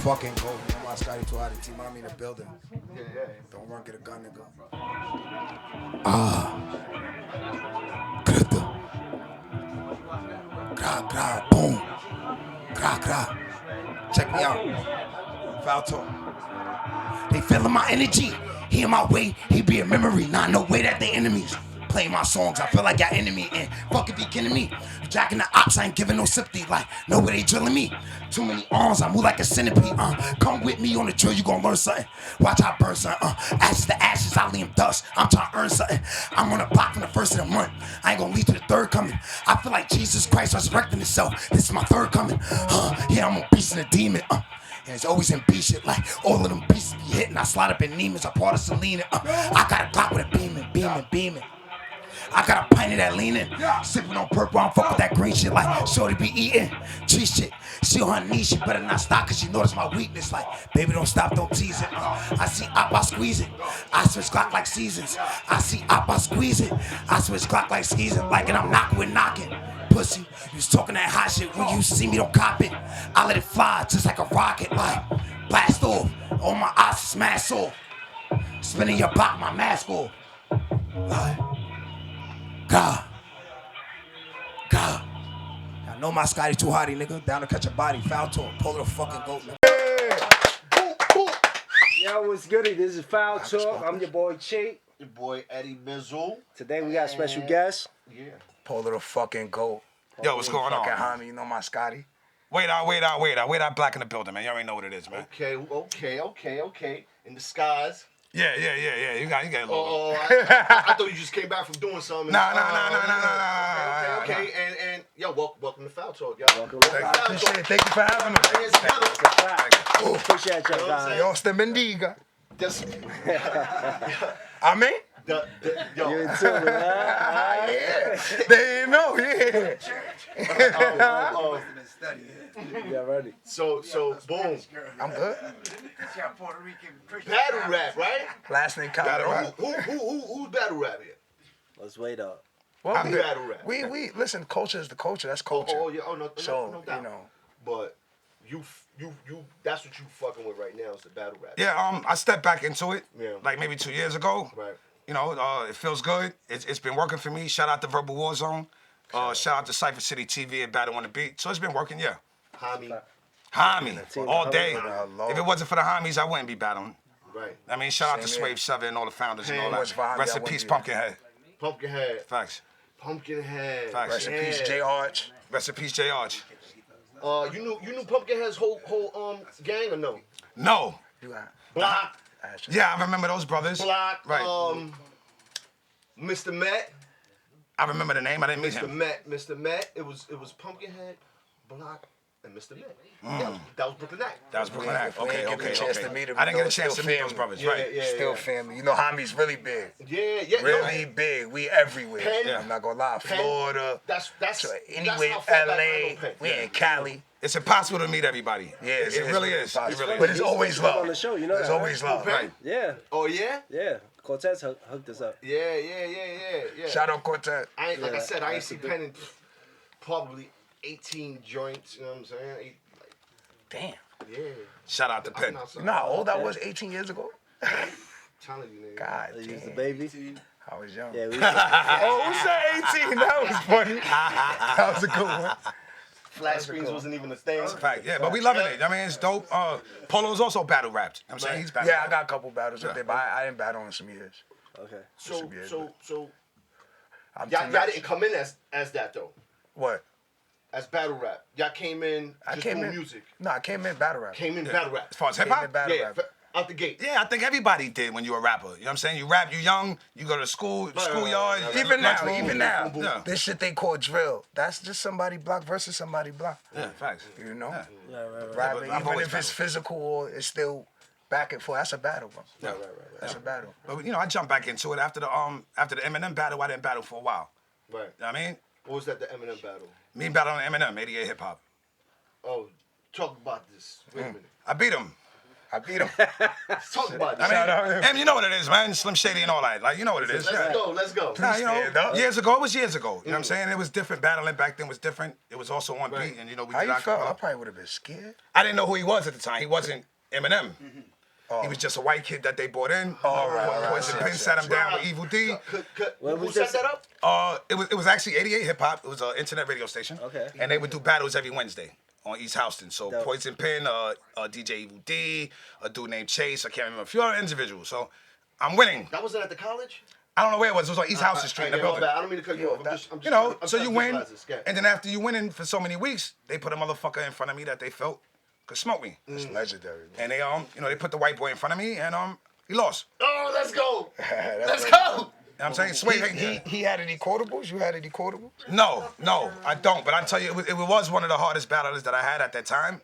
fucking goat. You know my Scotty too hot. Team Mommy in the building. Yeah. Don't run, get a gun, nigga. Grita. Gra, boom. Gra. Check me out. Foul talk. They feeling my energy. He in my way, he be a memory. Nah, no way that they enemies. Play my songs, I feel like got enemy. And fuck if you kidding me. Jacking the ops, I ain't giving no sympathy. Like, no way they drilling me. Too many arms, I move like a centipede. Come with me on the drill, you gon' learn something. Watch how I burn something. Ashes to ashes, I leave dust. I'm trying to earn something. I'm on the block from the first of the month. I ain't gonna lead to the third coming. I feel like Jesus Christ resurrecting himself. This is my third coming. Yeah, I'm a beast and a demon. And it's always in B shit, like all of them beasts be hitting. I slide up in Neiman's, I part of Selena. I got a Glock with a beaming. I got a pint of that leaning. Sipping on purple, I don't fuck with that green shit. Like, shorty be eating cheese shit. She on her knees, she better not stop, cause she notice my weakness. Like, baby, don't stop, don't tease it. I see Op, I squeeze it. I switch Glock like seasons. I see Op, I squeeze it. I switch Glock like seasons. Like, and I'm knocking with knocking. Pussy, you was talking that hot shit. When you see me, don't cop it. I let it fly just like a rocket. Like, blast off. All my eyes smash off. Spinning your block, my mask off. Like, God. I know my Scotty too hotty, nigga. Down to catch a body. Foul talk. Polo the fucking goat, nigga. Yo, what's goody? This is Foul Talk. I'm your boy Cheat. Your boy Eddie Bizzle. Today we got a special guest. Yeah. Polo the fucking goat. Yo, what's going on? Fucking Homi, you know my Scotty. Wait out, Blacc in the building, man. You already know what it is, man. Okay. In disguise. Yeah. You got a little. Oh, I thought you just came back from doing something. Nah. Okay. And yo, welcome to Foul Talk, y'all. Welcome to Foul Talk. Appreciate it. Thank you for having us. Hands together. Appreciate you guys. Dios te bendiga. Just, Amen. yo. You in tune, huh? Yeah. They ain't know, Yeah, ready. So boom. I'm good. Battle rap, right? Last name Colorado. Who's battle rap here? Let's wait up. Well, Battle rap. we listen. Culture is the culture. That's culture. No So doubt. you know. But you, that's what you fucking with right now is the battle rap. Yeah, I stepped back into it, Yeah. like maybe 2 years ago. Right. You know, it feels good. It's been working for me. Shout out to Verbal War Zone. Shout out to Cypher City TV and Battle on the Beat. So it's been working, yeah. Homi, all day. If it wasn't for the homies, I wouldn't be battling. Right. I mean, shout out to Same here. Swave 7 and all the founders and all It was that. for Homi, Rest I in wouldn't peace, be. Pumpkinhead. Pumpkinhead. Facts. Pumpkinhead. Facts. Rest in peace, J Arch. Rest in peace, J. Arch. You knew Pumpkinhead's whole gang or no? No. You got Blacc. Yeah, I remember those brothers. Blacc. Right. Mr. Met. I remember the name. I didn't meet him. Mr. Met. It was Pumpkinhead, Blacc, and Mr. Met. That was Brooklyn Act. That was Brooklyn Act. We Okay. ain't get a chance to meet him. I didn't get a Still chance to meet those family. brothers, Yeah, right? yeah. Still family. You know, Homi's really big. Yeah. Really big. We everywhere. Penn. I'm not gonna lie. Florida. That's Anyway, how far back I LA. know Penn. We in Cali. It's impossible to meet everybody. Yeah, it really is. It impossible. really But is. it's always He's on love. the show, you know There's that, always love. Right. Yeah. Oh yeah. Cortez hooked us up. Yeah. Shout out Cortez. Like I said, I ain't see Penn in probably 18 joints. You know what I'm saying? Damn. Yeah. Shout out to Penn. You know how old I was 18 years ago? Telling you, nigga. God He was the damn. baby. I was young. Yeah, we Oh, who said 18? That was funny. That was a good one. Flat screens wasn't even a thing. Fact, yeah, but we loving it. I mean, it's dope. Polo's also battle rapped. I'm saying he's battle. Yeah, I got a couple battles up there, but I didn't battle in some years. Okay. So I'm y'all too much. didn't come in as that though. What? As battle rap. Y'all came in I just came doing in. music. No, I came in battle rap. Came in battle rap. As far as hip Came in hop, battle Yeah, rap. out the gate. yeah, I think everybody did when you were a rapper. You know what I'm saying? You rap, you young, you go to school, schoolyard. right. Even now, lunchroom. even now, Yeah. this shit they call drill. That's just somebody block versus somebody block. Yeah, facts. You know, Yeah. Right. rapping, I've even always if it's physical or it's still back and forth. That's a battle, bro. Yeah. That's a battle. But you know, I jumped back into it after the Eminem battle. I didn't battle for a while. Right. You know what I mean? What was that, the Eminem battle? Me battling Eminem, 88 hip hop. Oh, talk about this. Wait a minute. I beat him. I beat him. Talk about it. And you know what it is, man. Slim Shady and all that. Like, you know what it is. Let's go. Nah, you know, years ago, it was years ago. You know what I'm saying? It was different. Battling back then was different. It was also on beat, and you know, we How did you our felt? I probably would have been scared. I didn't know who he was at the time. He wasn't Eminem. He was just a white kid that they brought in. Poison Pen sat him down with Evil D. Who set that up? It was actually 88 Hip Hop. It was an internet radio station. Okay. And they would do battles every Wednesday on East Houston. So Dope. Poison Pen, DJ Evil D, a dude named Chase. I can't remember. A few other individuals. So I'm winning. That wasn't at the college? I don't know where it was. It was on East Houston Street in the building. I don't mean to cut you off. I'm You know, just so you win, visualize this. and then after you winning for so many weeks, they put a motherfucker in front of me that they felt could smoke me. It's legendary. And they you know, they put the white boy in front of me, and he lost. Oh, let's go. Let's go. You know what I'm saying? Sway, He had any quotables? You had any quotables? No, I don't. But I tell you, it was one of the hardest battles that I had at that time,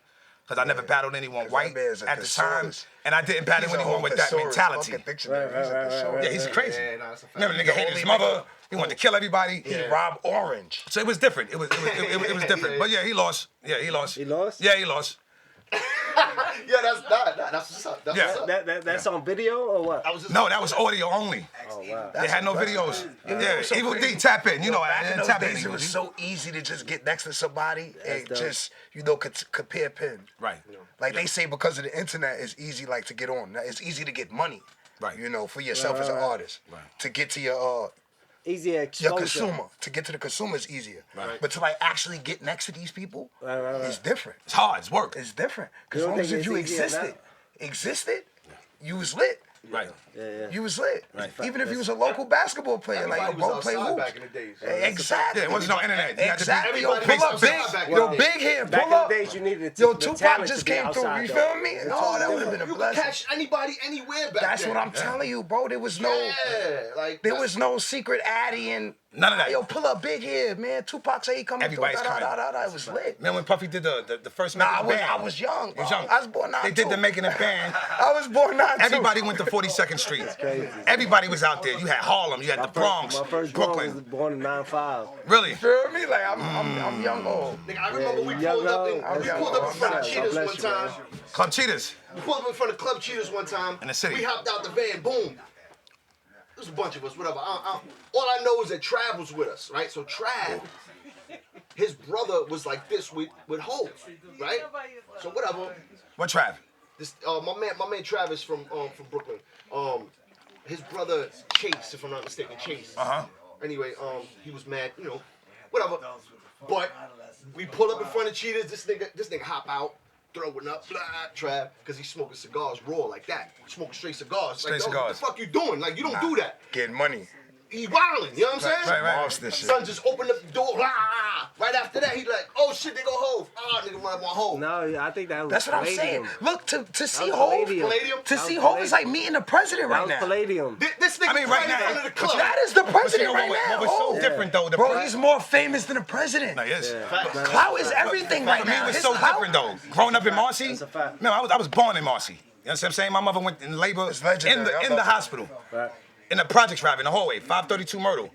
because I never battled anyone white man's a at the time, thesaurus. and I didn't battle anyone with that mentality. Yeah, he's crazy. Yeah, nah, that's a fact. Remember, the nigga hated his mother. He wanted to kill everybody. He robbed Orange. So it was different. It was different. But yeah, he lost. Yeah, he lost. He lost? Yeah, he lost. Yeah, that's what's up. That's what's up. That's on video or what? No, that was audio only. Oh wow. They had no videos. Yeah, so Evil crazy. D, tap in. You know, Back in those tap in. days, it was so easy to just get next to somebody and dope. just, compare pin. Right. Like they say, because of the internet, it's easy like to get on. It's easy to get money. Right. You know, for yourself as an artist. Right. To get to your Easier exposure. consumer. To get to the consumer is easier. Right. But to like actually get next to these people, it's different. It's hard. It's work. It's different. Because You as don't long as think if you it's easier existed, you was lit. Right. Yeah. You was lit. Right. Even if you was a local basketball player, like Everybody your was bro play outside hoops. back in the days. Exactly. Yeah, it wasn't no internet. You had to be- Exactly. Yo, Everybody pull was up big. outside back in Yo, the big here. Back Pull in up. the days, you needed Yo, the Tupac talent just to be came through. outside, You though. feel me? Oh, that would have been a You could blessing. catch anybody anywhere back That's then. what I'm telling you, bro. There was no, Yeah, like there was no secret Addy and None of that. Yo, pull up big here, man. Tupac say he coming Everybody's through. coming. It was lit. Remember when Puffy did the first Nah, Making It Band? I was young. You was young. I was born 92. They did the Making It Band. I was born 92. Everybody went to 42nd Street. crazy. Everybody was out there. You had Harlem. You had the Bronx, My first Brooklyn. was born in 95. Really? Feel me? Like I'm young old. Nigga, I remember we Yeah, pulled up yo, in yo, front of God Cheetahs bless one you, time. man. Club Cheetahs. We pulled up in front of Club Cheetahs one time. In the city. We hopped out the van, boom. There's a bunch of us, whatever. All I know is that Trav was with us, right? So Trav, his brother was like this with Hope, right? So whatever. What Trav? This my man Travis from Brooklyn. His brother Chase, if I'm not mistaken, Chase. Anyway, he was mad, you know, whatever. But we pull up in front of Cheetahs. This nigga hop out, throwing up, blah, Trav, because he's smoking cigars raw like that. Smoking straight cigars. Straight like, yo, cigars. What the fuck you doing? Like, you don't do that. Getting money. He wildin', you know what I'm saying? Right. Monster shit. Son just opened up the door, blah. Right after that, he like, oh shit, they go Hove. Ah, nigga run my Hove. No, I think that was That's what I'm Palladium. saying. Look, to see was Hov, Palladium. Palladium? to That see was Hov is Palladium. like meeting the president That right was now. Palladium. This nigga I mean, right right in front now, of the club. That is the But you president know right what now. was so Hov. different though? Bro, he's more famous than the president. No, he is. Clout is everything right For me, now. it was His so clout- different though. Growing up in Marcy, That's a fact. no, I was born in Marcy. You know what I'm saying? My mother went in labor It's legendary. I in love the it. hospital, Right. in the projects drive in the hallway, 532 Myrtle.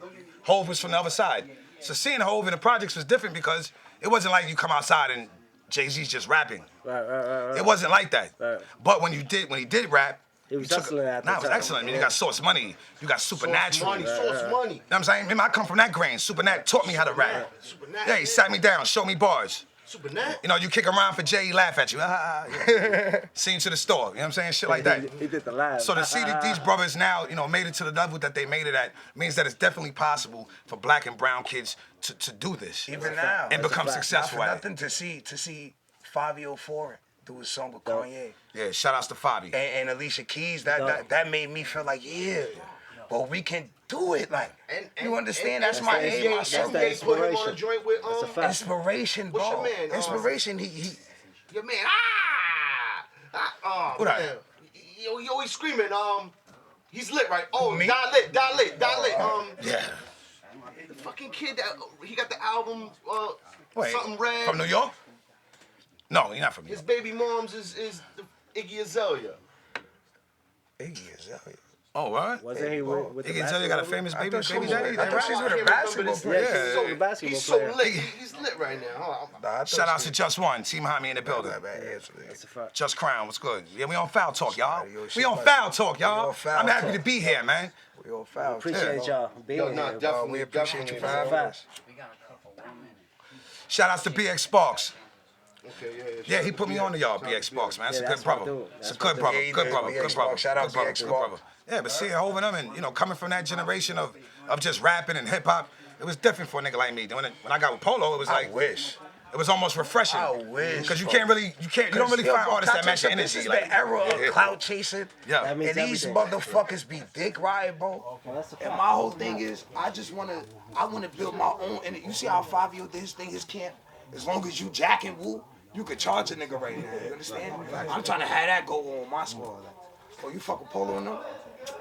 Hove was from the other side. So seeing Hove in the projects was different because it wasn't like you come outside and Jay-Z's just rapping. Right. It wasn't like that. Right. But when he did rap, He was you took- hustling at the Nah, it was time. excellent. I mean, you got Source Money, you got Supernatural. Money, You know source money. what I'm saying? Remember, I come from that grain. Supernat taught me how to rap. Supernat, Yeah, he sat me down, showed me bars. Supernat. You know, you kick around for Jay, he laugh at you. Yeah. See him to the store. You know what I'm saying? Shit like that. He did the live. So to see that these brothers now, you know, made it to the level that they made it at means that it's definitely possible for black and brown kids to do this. Even now. And become Not successful for at it. nothing to see 504 do a song with Kanye. Yeah, shout outs to Fabi. And Alicia Keys, that made me feel like, yeah, but we can do it. Like, you understand? That's my aim, my That's circle. that NBA put him on a inspiration. joint with That's a fact. Inspiration, bro. What's your man? Inspiration. He Your man, Who that? man. He always screaming, he's lit, right? Oh, Me? die lit. Yeah. The fucking kid that, he got the album, Wait, something red. from New York? No, he's not from New His York. baby mom's is the Iggy Azalea. Iggy Azalea. Oh, what? Wasn't he with He the can tell you got a basketball famous I baby thought daddy. I thought she's with a basketball player. Yeah, she's Yeah. a basketball He's so player. lit. He's lit right now. Shout out to Just One, Team Homi in the building. That's a fact. Just Crown, what's good? Yeah, we on Foul Talk, y'all. Yo, We on Foul Talk, y'all. Foul I'm happy Talk. to be here, man. We all foul. Appreciate y'all being Yo, here. nah, bro. definitely, We appreciate you for definitely, having us. Shout outs to BX Sparks. Okay, Yeah, he put me on to y'all, BX Sparks, man. That's a Yeah, good that's my brother. dude. It's a That's good my brother, dude. good Yeah, brother, BX good brother. Sparks. Shout out good brother, BX good Sparks. brother. Yeah, but seeing Hov and them and, coming from that generation of just rapping and hip hop, it was different for a nigga like me. When I got with Polo, it was like, I wish. it was almost refreshing. I wish, Because you bro. don't really find artists that match your This energy. is the era of clout chasing. Yeah. That means And these everything. motherfuckers be dick riding, bro. that's a And fact. my whole thing is, I wanna build my own. And you see how Fabio did his thing, his camp. As long as you jack and woo, you could charge a nigga right now. You understand? I'm trying to have that go on my squad. Oh, you fuck with Polo and them?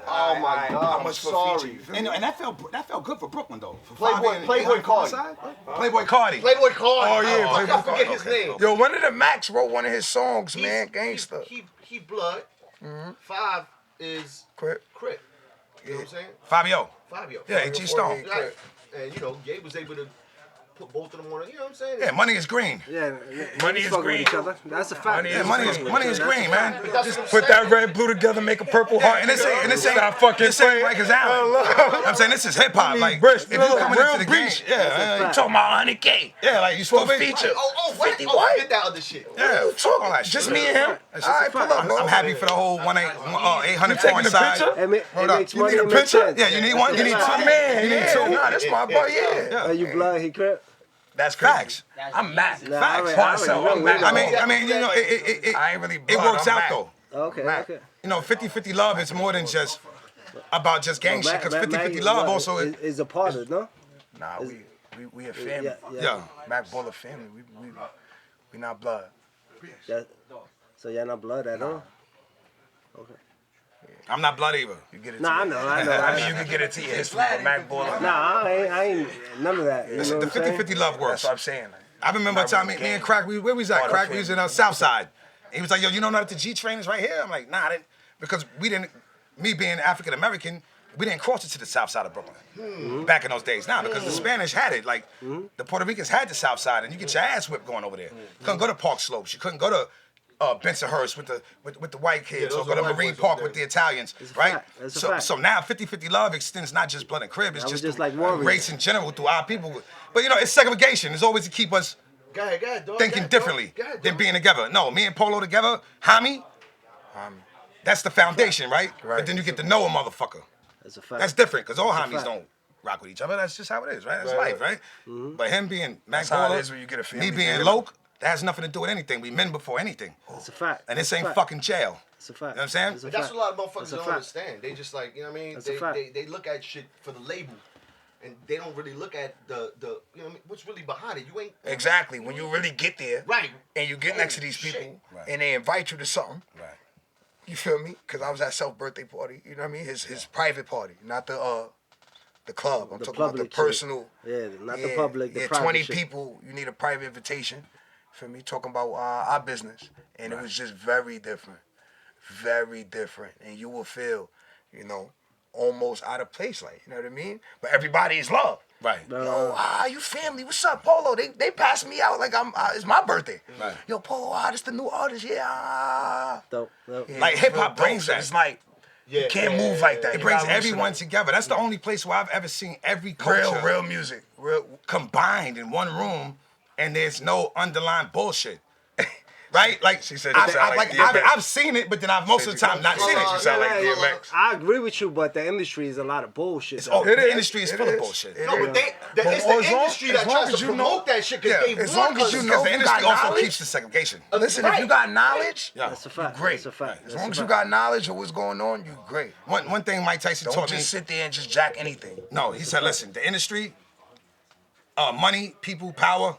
Oh my How God, I'm much for sorry. feature? You feel me? And that felt good for Brooklyn though. For Playboy- Fabi and Playboy Aaron from the Cardi. side. Playboy Cardi. Playboy Cardi. Oh, yeah, I Playboy forget Cardi. his Okay, name. Yo, one of the Max wrote one of his songs, man, He's- gangsta. He blood. 5 is Crip. Crip. You know what I'm saying? Fabio. Fabio. Yeah, H.G. Stone. Right. And Gabe was able to put both of them on. You know what I'm saying? Yeah, money is green. Yeah, Money niggas is fucking with green. each other. That's a fact. Yeah, money is green, man. That's what I'm Put saying. that red blue together, make a purple heart. And this ain't Stop fucking this ain't playing. Rikers Island. I'm saying this is hip hop. Like if you coming into the game, yeah, You talking about 100K? yeah, like you For a stupid. feature. What? 50 Oh, what? forget that other shit. Yeah, fuck all that shit. Just me and him. That's All just right, a pull fact. up, bro. I'm happy for the whole 800 taking foreign a side. picture? It Hold up. makes You money. need a It makes picture? sense. Yeah, you need one. You need My two. man. You need Yeah, two. nah, that's my boy. Yeah. You blood, he crip. That's crazy. Facts. I'm Mac. Nah, Facts. I already know. I'm Mac. I mean, it I ain't really it blood, works I'm out Mac. though. Okay, okay. 50-50 love is more than just about just gang shit. Because 50-50 love also is a part of it, no? Nah, we a family. yeah. Mac Buller family. We not blood. So y'all not blood at all? Okay. I'm not blood either. You get it. Nah, to I know. I mean, you can get it to your history from Mac Buller. Nah, I ain't none of that. You know The what I'm saying? 50-50 love That's works. what I'm saying. I remember a time me and Crack, where we was at? Oh, Crack, okay. we was in South Side. And he was like, yo, you know that the G train is right here? I'm like, nah, I didn't. Because me being African American, we didn't cross it to the South Side of Brooklyn back in those days. Nah, because the Spanish had it. Like, the Puerto Ricans had the South Side, and you get your ass whipped going over there. You couldn't go to Park Slopes. You couldn't go to Bensonhurst with the white kids, or those go to are white Marine boys Park over with there. the Italians, It's a right? fact. It's a So fact. so now 50-50 love extends not just blood and crib, it's That was just just through like Warriors. race in general, through our people. But it's segregation. It's always to keep us Go ahead, dog. thinking differently than being together. No, me and Polo together, Homi, that's the foundation, right? But then you get to know a motherfucker. That's a fact. That's different, because all That's a homies fact. don't rock with each other. That's just how it is, right? That's Right, life, right? But him being Mac That's how it Baller, is when you get a me family being together. Loke, that has nothing to do with anything. We men before anything. It's a fact. And this It's a ain't fact. fucking jail. It's a fact. You know what I'm saying? It's a That's fact. what a lot of That's motherfuckers a don't fact. understand. They just like, you know what I mean? That's a fact. They look at shit for the label. And they don't really look at the you know what I mean, what's really behind it. You ain't Exactly. When you really get there, right. and you get next to these Shit. people, Right. and they invite you to something. Right. You feel me? Because I was at Self birthday party. You know what I mean? His private party, not the club. I'm The talking about the public shit. personal. Yeah, not the public, the yeah, private 20 shit. people. You need a private invitation. For me, talking about our business, and it was just very different, and you will feel, almost out of place, like, you know what I mean? But everybody is love. Right. Yo, you family, what's up, Polo? They passed me out like it's my birthday. Right. Yo, Polo, this the new artist, yeah. Dope. Yeah, Like, it's hip-hop real brings dope. that. It's like, you can't move like that. It You brings gotta listen everyone to together. That's the only place where I've ever seen every culture real music. Real. combined in one room, and there's no underlying bullshit. Right? Like She said you sound like DMX. I've seen it, but then I've most of the time not seen it. You sound like DMX. I agree with you, but the industry is a lot of bullshit. It's though. all, It the is. industry is It full of is. bullshit. It No, is. but it's But the as long- industry as that long tries as to you know- promote that shit because Yeah, they as long want as us. you Because know the you industry got also knowledge. keeps the segregation. Listen, Right. if you got knowledge, Yeah. That's a fact. great. That's a fact. As long as you got knowledge of what's going on, you great. One thing Mike Tyson Don't taught me. just sit there and just jack anything. No, he said, listen, the industry, money, people, power,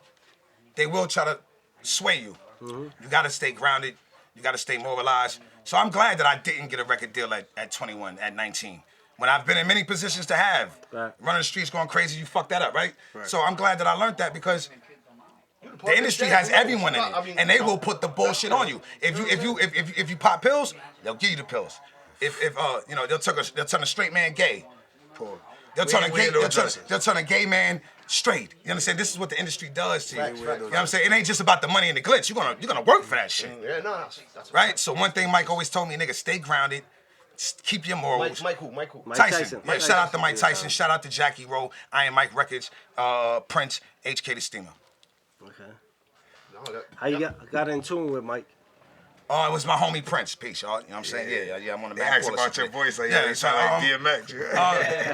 they will try to sway you. You gotta stay grounded. You gotta stay moralized. So I'm glad that I didn't get a record deal at 21, at 19. When I've been in many positions to have. Right. Running the streets going crazy, you fucked that up, right? So I'm glad that I learned that because the industry has everyone in it. And they will put the bullshit on you. If you pop pills, they'll give you the pills. you know, they'll turn a straight man gay. Poor. They'll turn Weirdo they'll turn a gay man straight. You understand? This is what the industry does to you. Facts, You know facts. what I'm saying? It ain't just about the money and the glitz. You're gonna work for that shit. Yeah, no, that's Right? So one thing Mike always told me, nigga, stay grounded, keep your morals. Mike who? Tyson. Yeah, Mike shout out to Mike Tyson. Tyson. Shout out to Jackie Rowe, Iron Mike Records, Prince, HK the Steamer. Okay. No, How you got in tune with Mike? Oh, it was my homie Prince. Peace, y'all. You know what I'm saying? Yeah, I'm on the They back. asked about your voice, like, Yeah, yeah, you so, sound like DMX.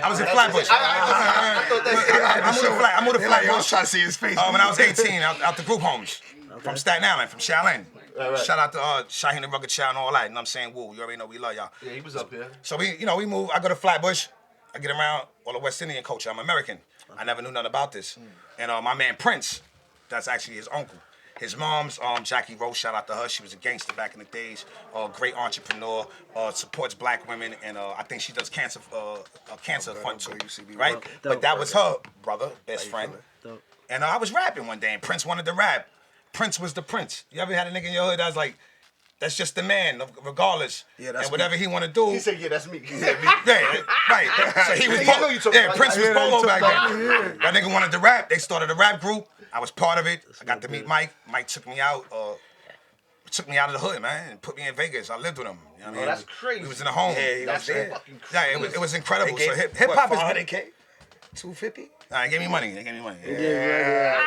I was in Flatbush. I thought I moved to Like, I was Flatbush trying to see his face. when I was 18 out the group homes from Staten Island, from Shaolin. Right. Shout out to Shaheen the Rugged Child and all that. You know what I'm saying? Woo, you already know we love y'all. Yeah, he was up here. So we move. I go to Flatbush. I get around all the West Indian culture. I'm American. I never knew nothing about this. And my man Prince, that's actually his uncle. His mom's Jackie Rowe. Shout out to her. She was a gangster back in the days. Great entrepreneur. Supports black women, and I think she does cancer fund too. Right? Dope. But that was her brother, best friend. Dope. And I was rapping one day, and Prince wanted to rap. Prince was the Prince. You ever had a nigga in your hood that's like, that's just the man, regardless. Yeah, that's and whatever he want to do. He said, "Yeah, that's me." He said, "Me." Yeah, right. So he was I know you talking about- Prince was I know you Polo talking back about- then. That nigga wanted to rap. They started a rap group. I was part of it. I got to meet Mike. Mike took me out. Took me out of the hood, man, and put me in Vegas. I lived with him. You know what I mean? that's crazy. We was in the home. Yeah, he That's was there. fucking Yeah, crazy. it was incredible. They So gave, hip hop is. 400K? 250? Nah, they gave me money. They gave me money. Yeah. Yeah.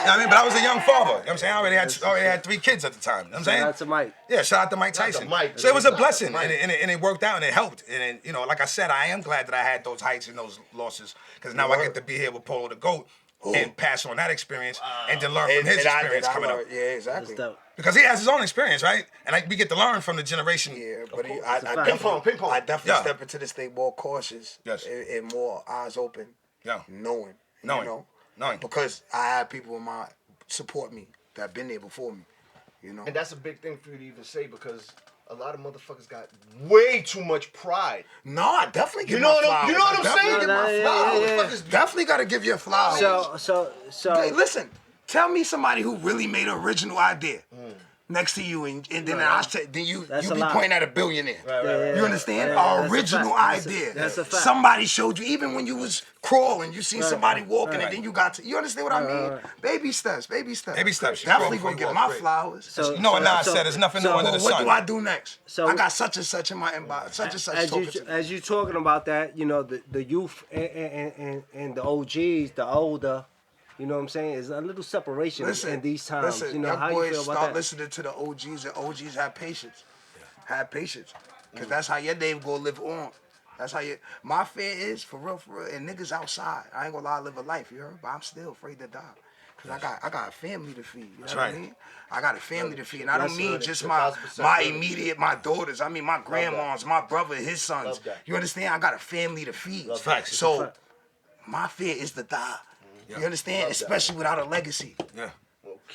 You know what I mean? But I was a young father. You know what I'm saying? I already had 3 kids at the time. You know what I'm saying? Shout out to Mike. Yeah, shout out to Mike Shout out to Tyson. Mike. So it was a Shout out to blessing, Mike. and it worked out, and it helped. And you know, like I said, I am glad that I had those heights and those losses, because now I get to be here with Polo the GOAT and pass on that experience, and then learn from his experience coming up. Yeah, exactly. That's dope. Because he has his own experience, right? And we get to learn from the generation. Yeah, but It's a I fact. definitely, Ping pong. I definitely Yeah. step into this thing more cautious Yes. and more eyes open, Yeah. knowing, Knowing. you know, Knowing. because I have people in my support me that have been there before me, you know. And that's a big thing for you to even say, because a lot of motherfuckers got way too much pride. No, I definitely give You know my what I'm flowers. saying? I Get my yeah, flowers. yeah. Motherfuckers definitely got to give you flowers. So Hey, listen, tell me somebody who really made an original idea next to you, and then then you That's you a be lot. pointing at a billionaire. yeah, You understand? yeah, An that's a original fact. idea. That's a fact. Somebody showed you, even when you was crawling, you seen somebody walking, right. and then you got to. You understand what I mean? right. Baby steps, baby steps. Baby steps. Definitely Crawl gonna before get you my walk. flowers. So- You know what Nas so- said? There's nothing new so- under the What sun. do I do next? So- I got such and such in my inbox. Such and such talking to me. as you talking about that, you know, the youth and the OGs, the older, you know what I'm saying, is a little separation in these times. Listen, you know, young how you boys feel about start that? listening to the OGs, and OGs have patience. Have patience. Because that's how your day gonna live on. That's how my fear is, for real, and niggas outside. I ain't gonna lie, live a life, you heard? But I'm still afraid to die. Because I got a family to feed. You know what I mean? I got a family to feed. And I don't mean just my immediate, my daughters. I mean my grandmas, my brother, his sons. You understand? I got a family to feed. Facts. So my fear is to die. You understand? Especially without a legacy. Yeah.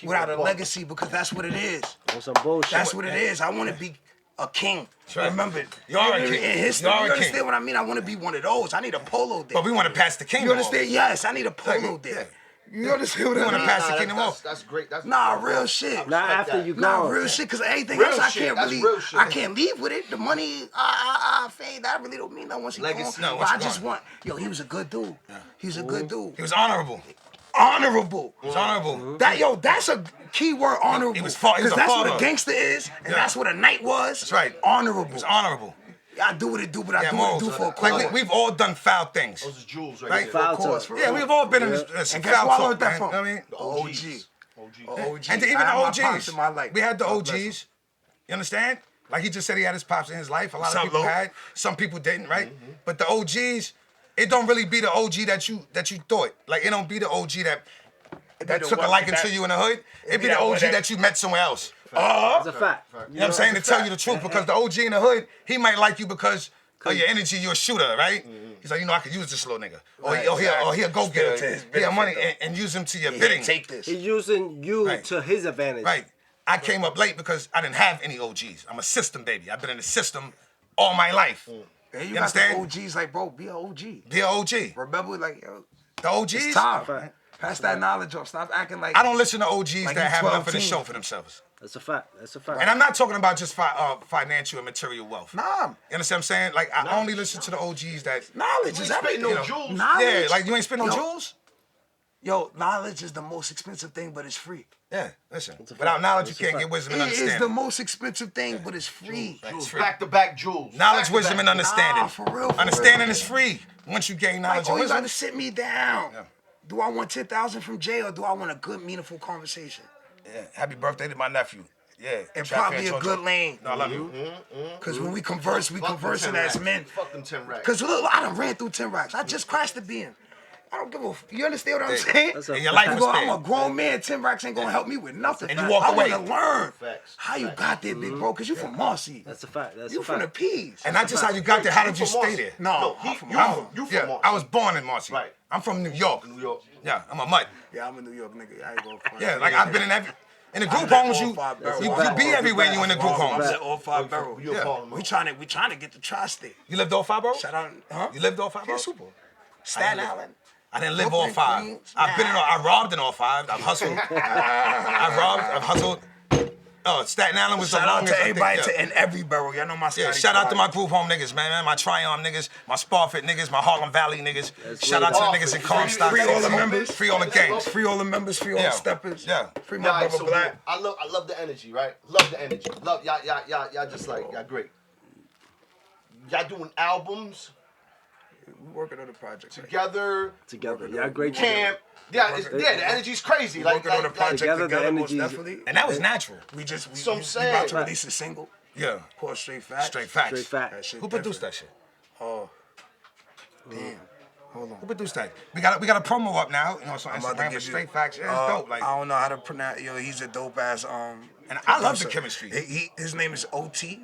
Without a legacy, because that's what it is. On some bullshit. That's what it is. I want to be a king. right. Remember, You are a king. in history, You are a you understand king. what I mean? I want to be one of those. I need a polo there. But we want to pass the kingdom. You understand? Yes, I need a polo there. You understand what We I want to mean? pass the kingdom off. That's great. That's Nah, real shit. Not after you Nah, gone. real shit. Cause anything Real else, I shit, can't that's really, real shit. I can't leave with it. The money, I fade. That really don't mean nothing once he Legacy. gone. No, But once I he just gone. want, he was a good dude. He's a good dude. He was honorable. Honorable. He was honorable. That's a key word, honorable. He was a Because that's what father. a gangster is, and Yeah. that's what a knight was. That's right. Honorable. He was honorable. I do what it do, but I Yeah, do what it morals. do for a Like cause. we've all done foul things. Those are jewels right, Right? there. Foul Of course, talk. for Yeah, real. we've all been in And some guess foul where I talk, learned that man. from? You know what I mean? The OGs. OG. And even I the had my pops OGs. in my life. We had the God bless OGs. You understand? Like he just said, he had his pops in his life. A lot Some of people low. had. Some people didn't, right? But the OGs, it don't really be the OG that you thought. Like it don't be the OG that the took a one liking that- to you in the hood. It be that the one OG that- that you met somewhere else. It's a fact. You know what I'm saying? To tell you the truth, because the OG in the hood, he might like you because of your energy. You're a shooter, right? He's like, you know, I could use this little nigga, or he'll go get Still to his it, benefit, money, though. and use him to your He bidding. didn't take this. He's using you Right. to his advantage. Right. I came up late because I didn't have any OGs. I'm a system baby. I've been in the system all my life. And You you got the understand? OGs like, bro, be an OG. Be an OG. Remember, like, yo, The OGs. it's time. Fact. Pass that knowledge off. Stop acting like I don't listen to OGs Like that you have 12 enough of the teens. show for themselves. That's a fact. That's a fact. And I'm not talking about just financial and material wealth. Nah. You understand what I'm saying? Like, I only listen to the OGs that... Knowledge is everything. no jewels. Knowledge. Yeah, like, you ain't spit no Yo. jewels? Yo, knowledge is the most expensive thing, but it's free. Yeah, listen. Without knowledge, you can't get wisdom and It is the understanding. most expensive thing, but it's free. Jewels, free. back-to-back jewels. Knowledge, Back-to-back wisdom, and jewels. understanding. Nah, for real, for Understanding real. is free once you gain knowledge Like, all and you gotta wisdom. sit me down. Yeah. Do I want 10,000 from Jay or do I want a good, meaningful conversation? Yeah, happy birthday to my nephew. Yeah. And Trap probably fan a Jojo. good lane. No, I love you. Because when we converse, we Fuck them conversing 10 as racks. men. Fuck them 10 racks. Because look, I done ran through 10 racks. I just crashed the BM. I don't give a you understand what I'm Yeah. saying? That's a And your life fact. was I'm a spared. grown man, 10 racks ain't gonna help me with nothing. And you walk I away. wanna learn Facts. how you got there, big bro, because you from Marcy. That's a fact. That's You a from the fact. P's. And not just how you got there, how did you from stay Marcy. there? No, he- I'm from you- Harlem. you from Yeah, Marcy. I was born in Marcy. Right. I'm from New York. New York. Yeah, I'm a mutt. Yeah, I'm a New York nigga. I ain't gonna front. Yeah, like I've been in the group been homes. all You 5 barrels. you be everywhere. You in the group I'm homes. at all 5 barrels. You a Harlem. We trying to get the tri-state. You lived all 5 boroughs? Shout out, huh? You lived all 5 Yeah, boroughs? super. Staten live- Island. I didn't live all Brooklyn, 5. Queens. I've been in all. I robbed in all 5. I've hustled. I've hustled. Staten Island was Shout the out longest. to everybody I think, in every borough. Y'all know my yeah, Scotty shout out to Squad. my group home niggas, man. My Tryon niggas, my Sparfit niggas, my Harlem Valley niggas. Shout out to the niggas in Comstock. Free all the members. Free all the gangs. Free all the members. Free all Yeah. the steppers. Yeah. Free my Nah, brother so Blacc. I love the energy, right? Love the energy. Love y'all just like y'all great. Y'all doing albums We working on the project. together, Together. Yeah, great. camp. Yeah, the energy's crazy. Like, Working on the project Together, the together, most energy is- definitely. And that was natural. We So I'm we saying. about to release a single Yeah. called Straight Facts. Straight facts. Straight fact. That shit Who produced different. that shit? Oh, damn. Hold on. Who produced that? We got a promo up now. You know, so I'm about to Instagram give with you- Straight Facts. Yeah, it's dope. Like, I don't know how to pronounce. Yo, he's a dope ass. And I love the producer. chemistry. His name is OT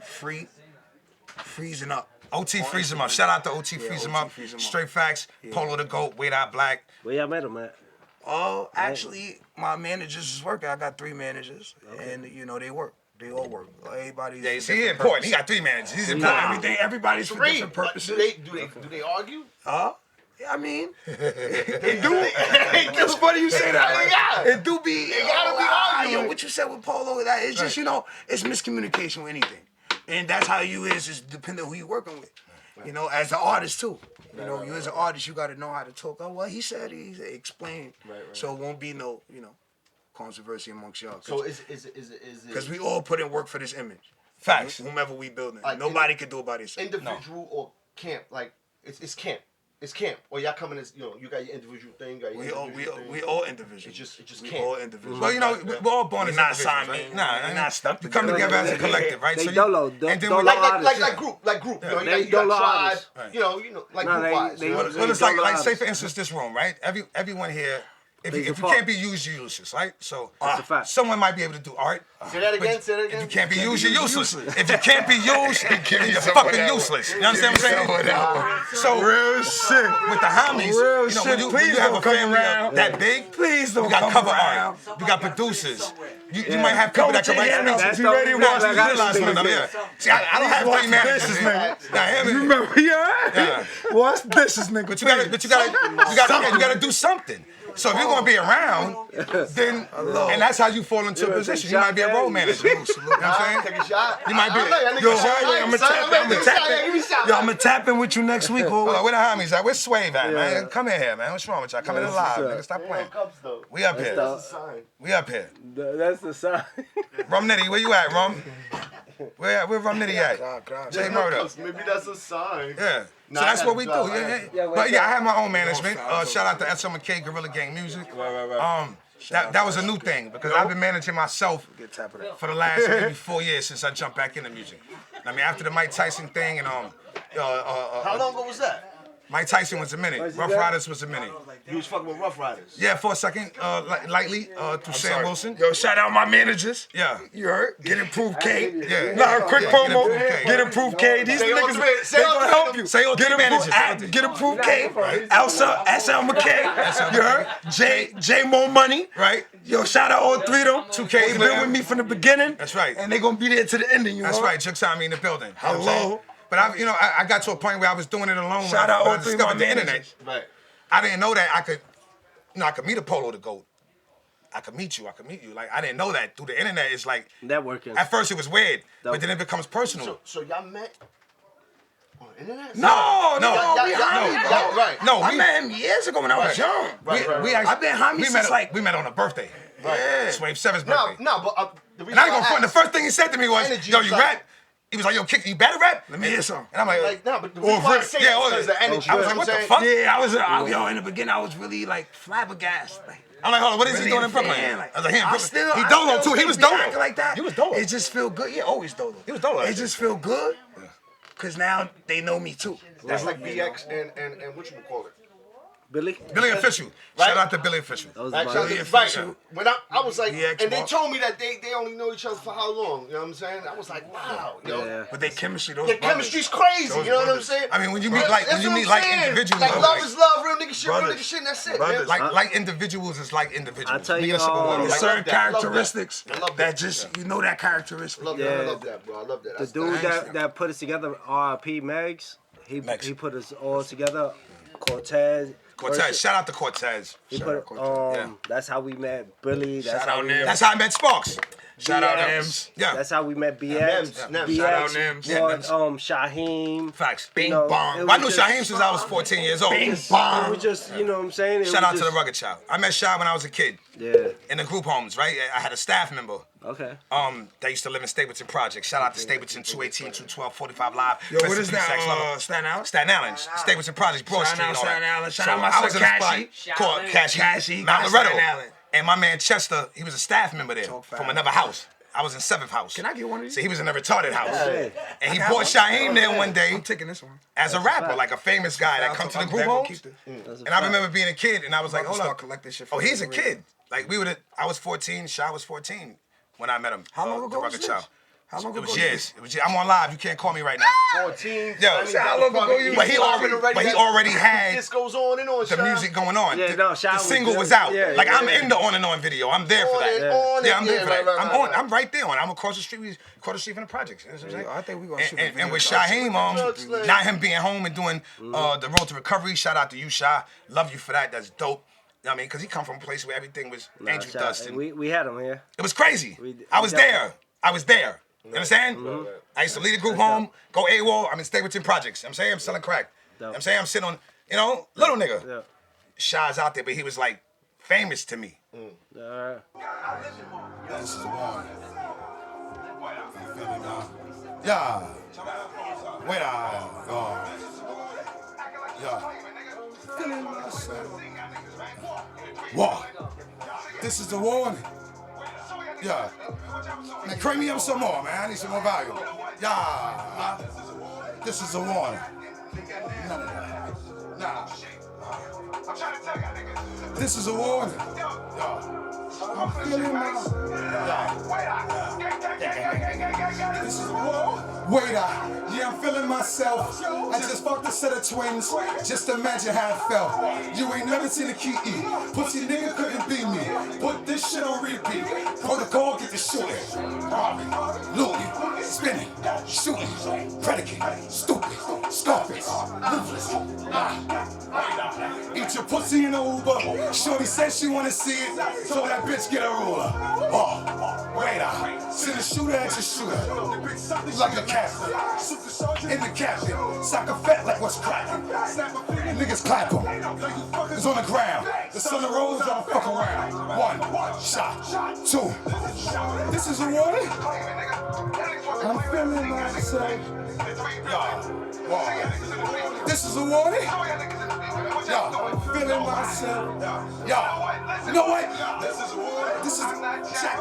Freezing Up. OT Freeze 'em up. Shout out to OT Freeze 'em OT up. Freeze 'em up. Straight Facts. Polo the GOAT. Waydah Blacc. Where y'all met him at? Oh, actually, my managers is working. I got 3 managers, and you know they work. They all work. Everybody's. Yeah, for see, he different important. He purposes. got 3 managers. He's Nah, important. everybody's for Three. different purposes. Do they argue? Yeah, I mean, it do. It's funny you say that. Yeah. It do be. It gotta be arguing. Yo, what you said with Polo, that it's just it's miscommunication with anything, and that's how you is depending on who you working with. You know, as an artist too. You know, you as an artist, you got to know how to talk. Oh, well, he said, explain. So it won't be no, controversy amongst y'all. So is it Because we all put in work for this image. Facts. Whomever we building. Like, Nobody can do it by themselves. individual or camp? Like it's camp. It's camp. Or y'all coming as you got your individual thing. You got your individual thing. We all individuals. It just we can't. all individuals. Well, we're all born We're as not individuals, signed, right? man. Nah, We're not stuck We come together. together as a collective, right? They you- dolo. and then Dolo we like artists. group. They You got dolo tribe. artists. You know, like No, group wise. they- you know what I'm they- saying? Well, it's dolo like say artists. for instance, this room, right? Everyone here, if Plays you a part. can't be used, you're useless, right? So That's a fact. someone might be able to do art. Say that but again. Say that If again. you can't be used, you're useless. If you can't be used, then you're fucking useless. You understand what I'm saying? So Real shit. with the homies, Real you know, shit. when you Please have a don't come family around. that big, Please don't you got come cover around. art, you got producers. You might have people Come that can with your write hand up. speeches. You ready to Nah, watch you this realize shit, what I'm nigga? here. See, I don't have Watch 3 managers, this, man. Nah, hear me. You remember, yeah? Yeah. Watch this, nigga. But you gotta do something. So if you're gonna be around, then and that's how you fall into a position. You might be a role manager. You know what I'm Take saying? a shot. You might be- Yo, I'm gonna tap in with you next week. Hold on, where the homies at? Where's Swave at, man? Come in here, man. What's wrong with y'all? Come in live, nigga. Stop playing. We up here. the- Sign. We up here. That's the sign. Rum Nitty, where you at, Rum? Where Rum Nitty at? J Murder. Maybe that's a sign. Yeah. Nah, So that's I what we do. gotta Yeah, drop, yeah. But yeah, I have my own management. Shout out to SMK Gorilla Gang Music. That was a new thing because I've been managing myself for the last maybe 4 years since I jumped back into music. I mean, after the Mike Tyson thing and How long ago was that? Mike Tyson was a minute. Rough Riders was a minute. You was fucking with Rough Riders. Yeah, for a second, lightly through Sam Wilson. Yo, shout out my managers. Yeah. You heard? Get Improved K. Yeah. Nah, quick Yeah, promo. Get Improved K. Get Improved K. These Say all niggas, three- say they all gonna three help of you. them. Say all Get three Improved, managers. Get Improved K. Elsa, SM McKay. You heard? J Mo Money. Right. Yo, shout out all 3 of them. 2K, They've been man. with me from the beginning. That's right. And they gonna be there to the ending, you know? That's right. Chooks on me in the building. You know what I'm saying? Hello. But I got to a point where I was doing it alone. Shout out when I all 3 of my discovered the internet. managers. Right. I didn't know that I could I could meet a Polo the GOAT. I could meet you. Like, I didn't know that through the internet. It's like networking. At first it was weird, but then it becomes personal. So y'all met on the internet? No. I met him years ago when I was young. I've been homies since like we met on a birthday. Right. Yeah. Swave 7's birthday. But the reason and I ain't gonna front. The first thing he said to me was, energy, "Yo, you like, rap?" He was like, "Yo, you better rap? Let me hear some." And I'm like no, but the reason why I say that is because the energy. I was like, "What the fuck?" Yeah, I was yo, in the beginning I was really like flabbergasted. Like, I'm like, hold on, what is he doing in Brooklyn? Like, I was like, he in Brooklyn. He I Dolo still too. He was think Dolo. acting like that. He was Dolo. It just feel good. Yeah, always Dolo. He was Dolo. It just feel good. Cause now they know me too. That's like BX and what you would call it. Billy Official. Right? Shout out to Billy Official. Right, when I was like, BX and they Mark. told me that they only know each other for how long? You know what I'm saying? I was like, wow, yo. Yeah. But they chemistry, those Their brothers. chemistry's crazy. Those You know what I'm brothers. saying? I mean, when you meet like That's what I'm saying. individuals, like love is love, real nigga shit, real Brothers. nigga shit, and that's it, Brothers. man. like individuals is like individuals. I tell you, Nigga, simple word. There's Like, certain that. I love that. characteristics I love that that. just you know that characteristic. I love Yeah. that. I love that, bro. I love that. the That's dude gangster. that put us together, R.I.P. Megs. He Megs. put us all together. Cortez. Shout out to Cortez. He Shout put out Cortez. Yeah. That's how we met Billy. That's Shout how out we Nim. met. That's how I met Sparks. Shout out Yeah. Nims. Yeah. That's how we met BX. Nims. BX Shout out Nims. Yeah, brought, Nims. Shaheem. Facts. You Bing know, bong. it I knew was Shaheem just- since I was 14 years old. Bing It bong. was just, you know what I'm saying? It Shout was out to the just- Rugged Child. I met Shy when I was a kid Yeah. in the group homes, right? I had a staff member. Okay. That used to live in Stapleton Project. Shout out to Stapleton 218, 212, 45 Live. Yo, Rest what in is peace, that? Sex Lover. Staten Island? Staten Island, Stapleton Project, Broad Shout Street, out and all Staten that. Island. Shout So out my I was son in a spot Cashy. called Cashy. Mount That's Loretto. Staten Island. And my man Chester, he was a staff member there Talk from fast. another house. I was in 7th house. Can I get one of these? So he was in a retarded house. Yeah. And he got brought one. Shaheem there one day I'm taking this one. as a rapper, like a famous guy that come to the group homes. And I remember being a kid, and I was like, hold start up. collecting shit Oh, from he's a the kid. Like, I was 14, Shy was 14 when I met him. How long the ago was Rugged this? Child. How long It ago was was years. It was years. I'm on live. You can't call me right now. 14. Yo, I mean, how long ago you- But he already had This goes on and on. the Shy. music going on. Yeah, the, no, Shy the was single there. was out. Yeah, like yeah, I'm yeah. in the on and on video. I'm there for On that. and on Yeah, and I'm there for right, that. right, I'm right, on. right. I'm right there on. I'm across the street. Across the street from the projects. You know what I'm saying? I think we gonna shoot a video. And with about Shaheem, not him being home and doing the road to recovery. Shout out to you, Shy. Love you for that. That's dope. You know what I mean? Because he come from a place where everything was angel Shout- dust. And We had him here. it was crazy. We I was definitely- there. You understand? I used to lead a group home, go AWOL. I'm in Stapleton Projects. You know what I'm saying? I'm selling crack. You know what I'm saying? I'm sitting on, little nigga. Yeah. Shy's out there, but he was like famous to me. All right. This is one. You feel me now? Yeah. Waydah. Yeah. Feeling myself. What? This is the warning. Yeah. Now crank me up some more, man. I need some more volume. Yeah. This is a warning. None of that. Nah. This is a warning. Yeah. I'm feeling myself. This is a warning. Waydah. Yeah, I'm feeling myself. I just fucked a set of twins. Just imagine how it felt. You ain't never seen a key E. Pussy nigga couldn't beat me. Put this shit on repeat. Protocol, get the shooting. Robbing, looting, spinning, shooting, predicate, stupid, Scarface, ruthless. Eat your pussy in the Uber. Shorty said she wanna see it, so that bitch get a ruler. Waydah. Send a shooter at your shooter. Like a captain. In the captain. Soccer fat like what's cracking. Niggas clap him. It's on the ground. The sun of rose, don't fuck around. One shot. Two. This is a warning. I'm feeling myself. Yo. This is a warning. Yo, I'm feeling myself. Yo, you know what? This is Jack.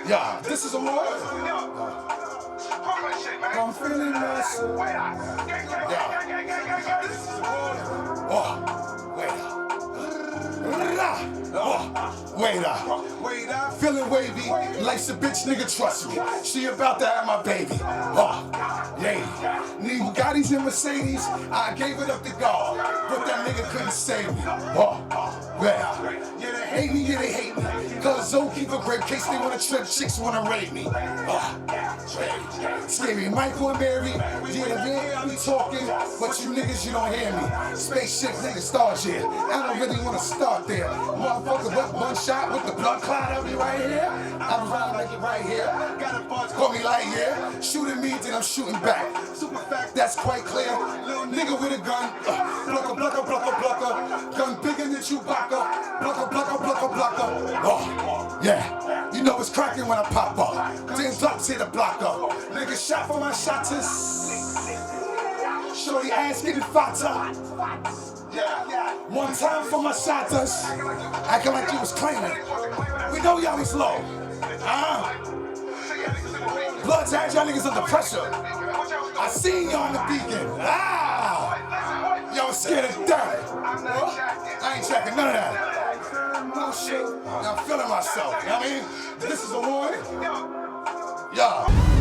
Yeah, this is a warning. I'm feeling myself. Waydah. Feeling wavy, life's a bitch, nigga, trust me. She about to have my baby. Yeah. Need Bugattis and Mercedes, I gave it up to God, but that nigga couldn't save me. Yeah, they hate me, cause zookeeper grape case they wanna trip, chicks wanna raid me. Scary Michael and Mary, yeah, I be talking, but you niggas, you don't hear me. Spaceship niggas stars here, I don't really wanna start there. Motherfucker, with one shot with the blood clot of me right here. I'm around like it right here. Got a buzz, call me like here. Shooting me, then I'm shooting back. Super fact, that's quite clear. Little nigga with a gun, blocka, blocka, blocka, blocka. Gun bigger than Chewbacca, blocka, blocka, blocka, blocka. Oh, yeah, you know it's cracking when I pop up. Then drops hit the block up. Nigga shot for my shotters. Shorty ass getting fatter. Yeah, one time for my shotters. Acting like you was claiming. We know y'all was low. Blood tags, y'all niggas under pressure. I seen y'all in the beacon. Y'all was scared of death. I ain't checking none of that. No shit. I'm feeling myself. You know what I mean? This is a warning. Yeah.